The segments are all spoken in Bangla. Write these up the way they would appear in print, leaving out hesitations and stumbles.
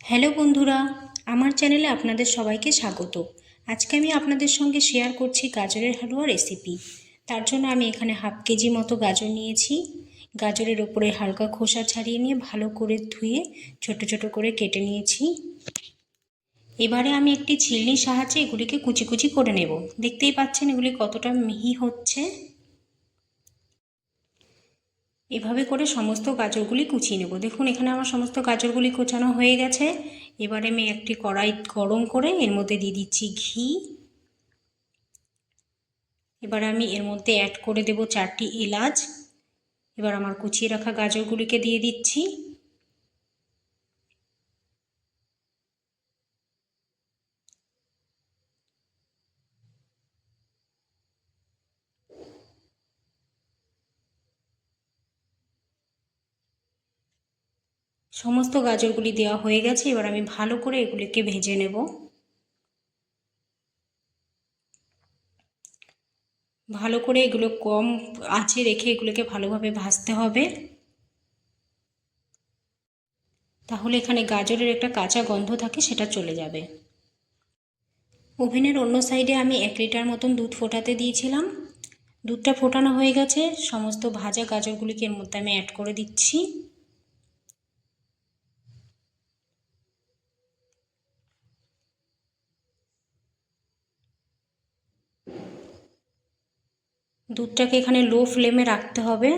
হ্যালো বন্ধুরা, আমার চ্যানেলে আপনাদের সবাইকে স্বাগত। আজকে আমি আপনাদের সঙ্গে শেয়ার করছি গাজরের হালুয়া রেসিপি। তার জন্য আমি এখানে হাফ কেজি মতো গাজর নিয়েছি। গাজরের ওপরে হালকা খোসা ছাড়িয়ে নিয়ে ভালো করে ধুয়ে ছোট ছোট করে কেটে নিয়েছি। এবারে আমি একটি ছিলনির সাহায্যে এগুলিকে কুচি কুচি করে নেব। দেখতেই পাচ্ছেন এগুলি কতটা মিহি হচ্ছে। এভাবে করে সমস্ত গাজরগুলি কুচিয়ে নেব। দেখুন এখানে আমার সমস্ত গাজরগুলি কোচানো হয়ে গেছে। এবারে আমি একটি কড়াই গরম করে এর মধ্যে দিয়ে দিচ্ছি ঘি। এবার আমি এর মধ্যে অ্যাড করে দেব 4টি এলাচ। এবার আমার কুচিয়ে রাখা গাজরগুলিকে দিয়ে দিচ্ছি। সমস্ত গাজরগুলি দেওয়া হয়ে গেছে। এবার আমি ভালো করে এগুলিকে ভেজে নেব। ভালো করে এগুলো কম আঁচে রেখে এগুলোকে ভালোভাবে ভাজতে হবে, তাহলে এখানে গাজরের একটা কাঁচা গন্ধ থাকে সেটা চলে যাবে। ওভেনের অন্য সাইডে আমি 1 লিটার মতন দুধ ফোটাতে দিয়েছিলাম। দুধটা ফোটানো হয়ে গেছে। সমস্ত ভাজা গাজরগুলিকে এর মধ্যে আমি অ্যাড করে দিচ্ছি। দুধটাকে এখানে লো ফ্লেমে রাখতে হবে।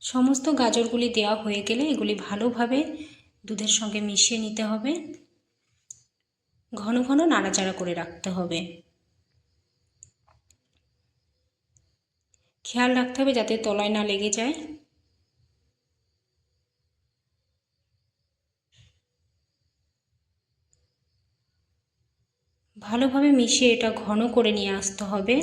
সমস্ত গাজরগুলি দেওয়া হয়ে গেলে এগুলি ভালোভাবে দুধের সঙ্গে মিশিয়ে নিতে হবে। ঘন ঘন নাড়াচাড়া করে রাখতে হবে। খেয়াল রাখতে হবে যাতে তলায় না লেগে যায়। ভালোভাবে মিশিয়ে এটা ঘন করে নিয়ে আসতে হবে।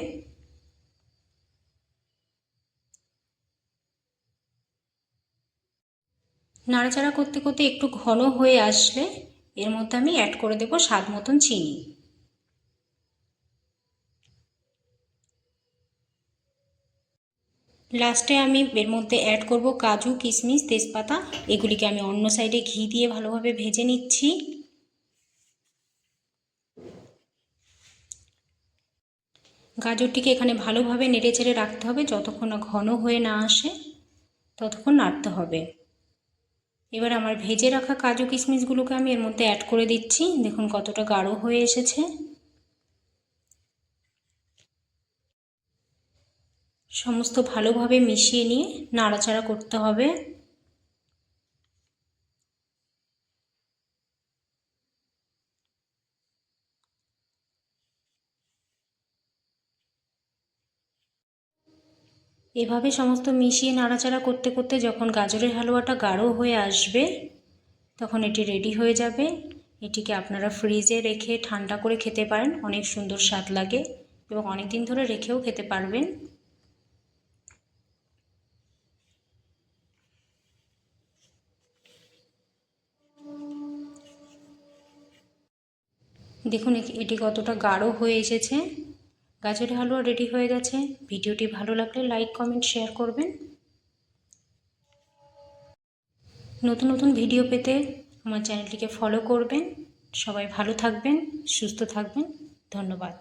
নাড়াচাড়া করতে করতে একটু ঘন হয়ে আসলে এর মধ্যে আমি অ্যাড করে দেব স্বাদ মতন চিনি। লাস্টে আমি এর মধ্যে অ্যাড করব কাজু, কিশমিশ, তেজপাতা। এগুলিকে আমি অন্য সাইডে ঘি দিয়ে ভালোভাবে ভেজে নিচ্ছি। গাজরটিকে এখানে ভালোভাবে নেড়েচেড়ে রাখতে হবে, যতক্ষণ না ঘন হয়ে না আসে ততক্ষণ নাড়তে হবে। এবার আমার ভেজে রাখা কাজু কিশমিশগুলোকে আমি এর মধ্যে অ্যাড করে দিচ্ছি। দেখুন কতটা গাঢ় হয়ে এসেছে। সমস্ত ভালোভাবে মিশিয়ে নিয়ে নাড়াচাড়া করতে হবে। এভাবে সমস্ত মিশিয়ে নাড়াচাড়া করতে করতে যখন গাজরের হালুয়াটা গাঢ় হয়ে আসবে তখন এটি রেডি হয়ে যাবে। এটিকে আপনারা ফ্রিজে রেখে ঠান্ডা করে খেতে পারেন, অনেক সুন্দর স্বাদ লাগে এবং অনেক দিন ধরে রেখেও খেতে পারবেন। দেখুন এটি কতটা গাঢ় হয়ে এসেছে। গাজরের হালুয়া রেডি হয়ে গেছে। ভিডিওটি ভালো লাগলে লাইক, কমেন্ট, শেয়ার করবেন। নতুন নতুন ভিডিও পেতে আমার চ্যানেলটিকে ফলো করবেন। সবাই ভালো থাকবেন, সুস্থ থাকবেন। ধন্যবাদ।